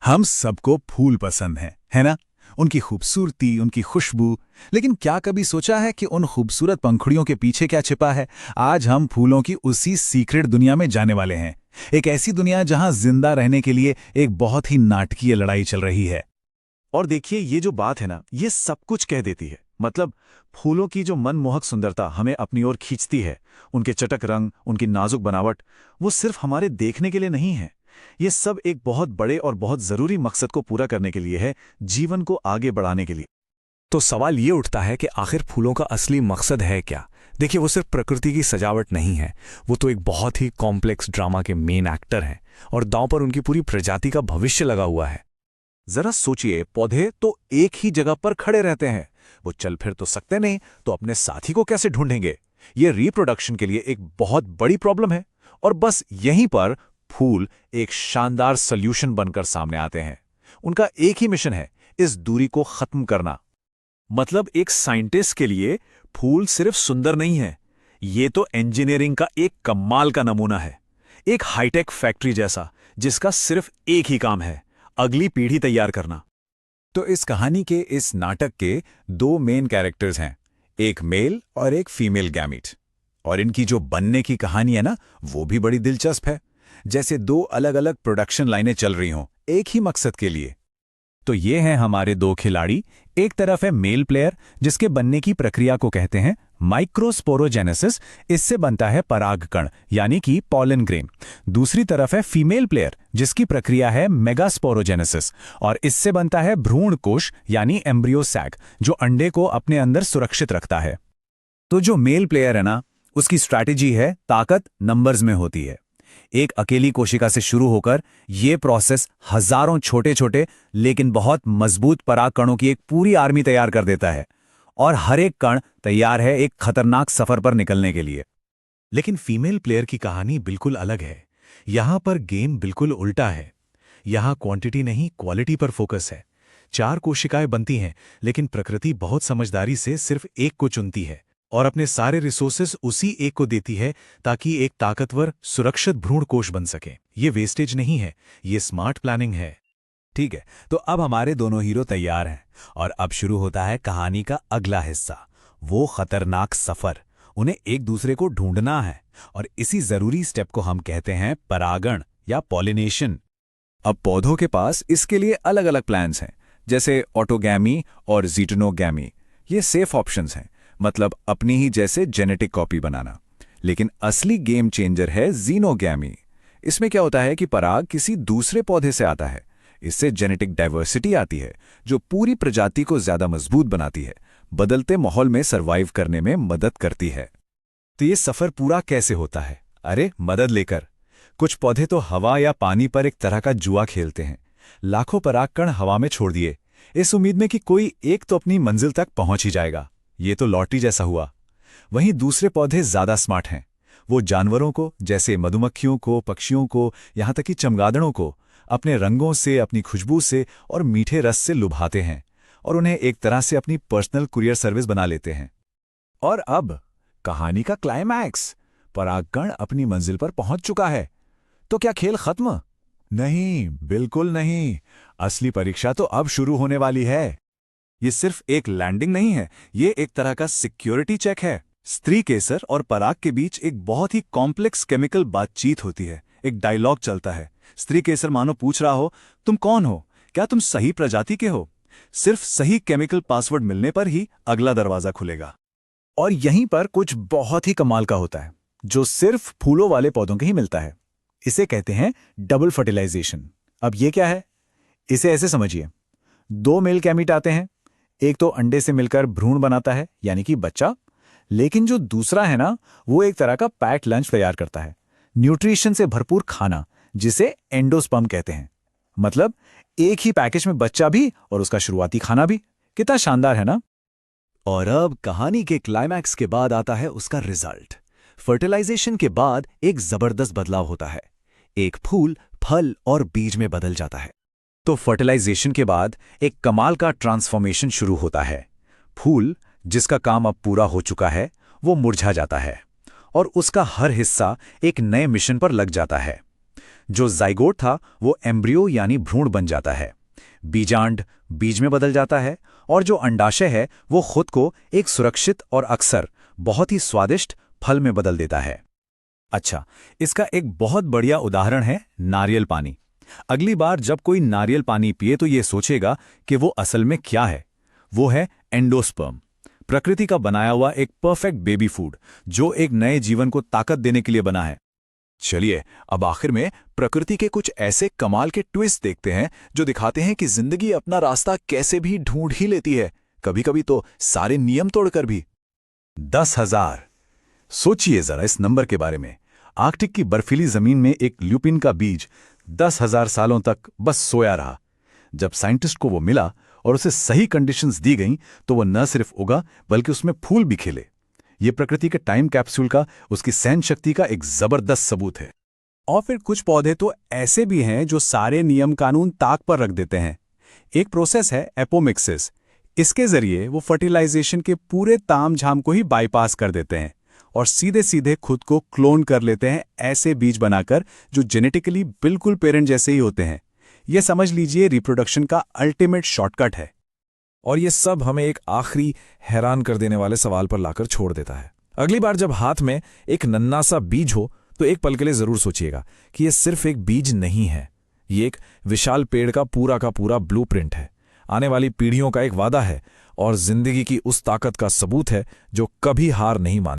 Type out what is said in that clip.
हम सबको फूल पसंद हैं, है ना? उनकी खूबसूरती, उनकी खुशबू। लेकिन क्या कभी सोचा है कि उन खूबसूरत पंखुड़ियों के पीछे क्या छिपा है? आज हम फूलों की उसी सीक्रेट दुनिया में जाने वाले हैं। एक ऐसी दुनिया जहां जिंदा रहने के लिए एक बहुत ही नाटकीय लड़ाई चल रही है। और देखिए, ये जो बात है ना, ये सब कुछ कह देती है। मतलब फूलों की जो मनमोहक सुंदरता हमें अपनी ओर खींचती है, उनके चटक रंग, उनकी नाजुक बनावट, वो सिर्फ हमारे देखने के लिए नहीं है। ये सब एक बहुत बड़े और बहुत जरूरी मकसद को पूरा करने के लिए है, जीवन को आगे बढ़ाने के लिए। तो सवाल ये उठता है कि आखिर फूलों का असली मकसद है क्या? देखिए, वो सिर्फ प्रकृति की सजावट नहीं है, वो तो एक बहुत ही कॉम्प्लेक्स ड्रामा के मेन एक्टर हैं और दांव पर उनकी पूरी प्रजाति का भविष्य लगा हुआ है। जरा सोचिए, पौधे तो एक ही जगह पर खड़े रहते हैं, वो चल फिर तो सकते नहीं, तो अपने साथी को कैसे ढूंढेंगे? ये रिप्रोडक्शन के लिए एक बहुत बड़ी प्रॉब्लम है। और बस यहीं पर फूल एक शानदार सॉल्यूशन बनकर सामने आते हैं। उनका एक ही मिशन है, इस दूरी को खत्म करना। मतलब एक साइंटिस्ट के लिए फूल सिर्फ सुंदर नहीं है, ये तो इंजीनियरिंग का एक कमाल का नमूना है। एक हाईटेक फैक्ट्री जैसा, जिसका सिर्फ एक ही काम है, अगली पीढ़ी तैयार करना। तो इस कहानी के, इस नाटक के दो मेन कैरेक्टर्स हैं, एक मेल और एक फीमेल गैमीट। और इनकी जो बनने की कहानी है ना, वो भी बड़ी दिलचस्प है। जैसे दो अलग अलग प्रोडक्शन लाइनें चल रही हों, एक ही मकसद के लिए। तो ये हैं हमारे दो खिलाड़ी। एक तरफ है मेल प्लेयर, जिसके बनने की प्रक्रिया को कहते हैं माइक्रोस्पोरोजेनेसिस। इससे बनता है परागकण, यानी कि पॉलन ग्रेन। दूसरी तरफ है फीमेल प्लेयर, जिसकी प्रक्रिया है मेगास्पोरोजेनेसिस, और इससे बनता है भ्रूण कोश, यानी एम्ब्रियो सैक, जो अंडे को अपने अंदर सुरक्षित रखता है। तो जो मेल प्लेयर है ना, उसकी स्ट्रैटेजी है ताकत नंबर्स में होती है। एक अकेली कोशिका से शुरू होकर ये प्रोसेस हजारों छोटे छोटे लेकिन बहुत मजबूत पराग कणों की एक पूरी आर्मी तैयार कर देता है। और हर एक कण तैयार है एक खतरनाक सफर पर निकलने के लिए। लेकिन फीमेल प्लेयर की कहानी बिल्कुल अलग है। यहां पर गेम बिल्कुल उल्टा है। यहां क्वांटिटी नहीं, क्वालिटी पर फोकस है। 4 कोशिकाएं बनती हैं, लेकिन प्रकृति बहुत समझदारी से सिर्फ एक को चुनती है और अपने सारे रिसोर्सेस उसी एक को देती है, ताकि एक ताकतवर, सुरक्षित भ्रूण कोश बन सके। ये वेस्टेज नहीं है, ये स्मार्ट प्लानिंग है। ठीक है, तो अब हमारे दोनों हीरो तैयार हैं और अब शुरू होता है कहानी का अगला हिस्सा, वो खतरनाक सफर। उन्हें एक दूसरे को ढूंढना है और इसी जरूरी स्टेप को हम कहते हैं परागण या पॉलिनेशन। अब पौधों के पास इसके लिए अलग अलग प्लान्स हैं, जैसे ऑटोगैमी और जीटोनोगैमी। ये सेफ ऑप्शंस हैं, मतलब अपनी ही जैसे जेनेटिक कॉपी बनाना। लेकिन असली गेम चेंजर है जीनोगैमी। इसमें क्या होता है कि पराग किसी दूसरे पौधे से आता है। इससे जेनेटिक डाइवर्सिटी आती है, जो पूरी प्रजाति को ज्यादा मजबूत बनाती है, बदलते माहौल में सरवाइव करने में मदद करती है। तो ये सफर पूरा कैसे होता है? अरे, मदद लेकर। कुछ पौधे तो हवा या पानी पर एक तरह का जुआ खेलते हैं। लाखों परागकण हवा में छोड़ दिए, इस उम्मीद में कि कोई एक तो अपनी मंजिल तक पहुंच ही जाएगा। ये तो लॉटरी जैसा हुआ। वहीं दूसरे पौधे ज्यादा स्मार्ट हैं। वो जानवरों को, जैसे मधुमक्खियों को, पक्षियों को, यहां तक कि चमगादड़ों को अपने रंगों से, अपनी खुशबू से और मीठे रस से लुभाते हैं और उन्हें एक तरह से अपनी पर्सनल कुरियर सर्विस बना लेते हैं। और अब कहानी का क्लाइमैक्स, परागकण अपनी मंजिल पर पहुंच चुका है। तो क्या खेल खत्म? नहीं, बिल्कुल नहीं। असली परीक्षा तो अब शुरू होने वाली है। ये सिर्फ एक लैंडिंग नहीं है, ये एक तरह का सिक्योरिटी चेक है। स्त्री केसर और पराग के बीच एक बहुत ही कॉम्प्लेक्स केमिकल बातचीत होती है। एक डायलॉग चलता है। स्त्री केसर मानो पूछ रहा हो, तुम कौन हो? क्या तुम सही प्रजाति के हो? सिर्फ सही केमिकल पासवर्ड मिलने पर ही अगला दरवाजा खुलेगा। और यहीं पर कुछ बहुत ही कमाल का होता है, जो सिर्फ फूलों वाले पौधों के ही मिलता है। इसे कहते हैं डबल फर्टिलाइजेशन। अब ये क्या है? इसे ऐसे समझिए, 2 मेल गैमीट आते हैं। एक तो अंडे से मिलकर भ्रूण बनाता है, यानी कि बच्चा। लेकिन जो दूसरा है ना, वो एक तरह का पैक्ड लंच तैयार करता है, न्यूट्रिशन से भरपूर खाना, जिसे एंडोस्पर्म कहते हैं। मतलब एक ही पैकेज में बच्चा भी और उसका शुरुआती खाना भी। कितना शानदार है ना? और अब कहानी के क्लाइमैक्स के बाद आता है उसका रिजल्ट। फर्टिलाइजेशन के बाद एक जबरदस्त बदलाव होता है। एक फूल फल और बीज में बदल जाता है। तो फर्टिलाइजेशन के बाद एक कमाल का ट्रांसफॉर्मेशन शुरू होता है। फूल, जिसका काम अब पूरा हो चुका है, वो मुरझा जाता है और उसका हर हिस्सा एक नए मिशन पर लग जाता है। जो जाइगोट था वो एम्ब्रियो यानी भ्रूण बन जाता है, बीजांड बीज में बदल जाता है, और जो अंडाशय है वो खुद को एक सुरक्षित और अक्सर बहुत ही स्वादिष्ट फल में बदल देता है। अच्छा, इसका एक बहुत बढ़िया उदाहरण है नारियल पानी। अगली बार जब कोई नारियल पानी पिए तो ये सोचेगा कि वो असल में क्या है। वो है एंडोस्पर्म, प्रकृति का बनाया हुआ एक परफेक्ट बेबी फूड जो एक नए जीवन को ताकत देने के लिए बना है। चलिए अब आखिर में प्रकृति के कुछ ऐसे कमाल के ट्विस्ट देखते हैं जो दिखाते हैं कि जिंदगी अपना रास्ता कैसे भी ढूंढ ही लेती है, कभी कभी तो सारे नियम तोड़कर भी। 10,000। सोचिए जरा इस नंबर के बारे में। आर्कटिक की बर्फीली जमीन में एक ल्यूपिन का बीज 10,000 सालों तक बस सोया रहा। जब साइंटिस्ट को वो मिला और उसे सही कंडीशंस दी गईं तो वो न सिर्फ उगा बल्कि उसमें फूल भी खिले। ये प्रकृति के टाइम कैप्सूल का, उसकी सहन शक्ति का एक जबरदस्त सबूत है। और फिर कुछ पौधे तो ऐसे भी हैं जो सारे नियम कानून ताक पर रख देते हैं। एक प्रोसेस है एपोमिक्सिस। इसके जरिए वो फर्टिलाइजेशन के पूरे तामझाम को ही बाईपास कर देते हैं और सीधे सीधे खुद को क्लोन कर लेते हैं, ऐसे बीज बनाकर जो जेनेटिकली बिल्कुल पेरेंट जैसे ही होते हैं। ये समझ लीजिए रिप्रोडक्शन का अल्टीमेट शॉर्टकट है। और ये सब हमें एक आखिरी हैरान कर देने वाले सवाल पर लाकर छोड़ देता है। अगली बार जब हाथ में एक नन्हा सा बीज हो तो एक पल के लिए जरूर सोचिएगा कि ये सिर्फ एक बीज नहीं है, ये एक विशाल पेड़ का पूरा ब्लूप्रिंट है, आने वाली पीढ़ियों का एक वादा है और जिंदगी की उस ताकत का सबूत है जो कभी हार नहीं मानती।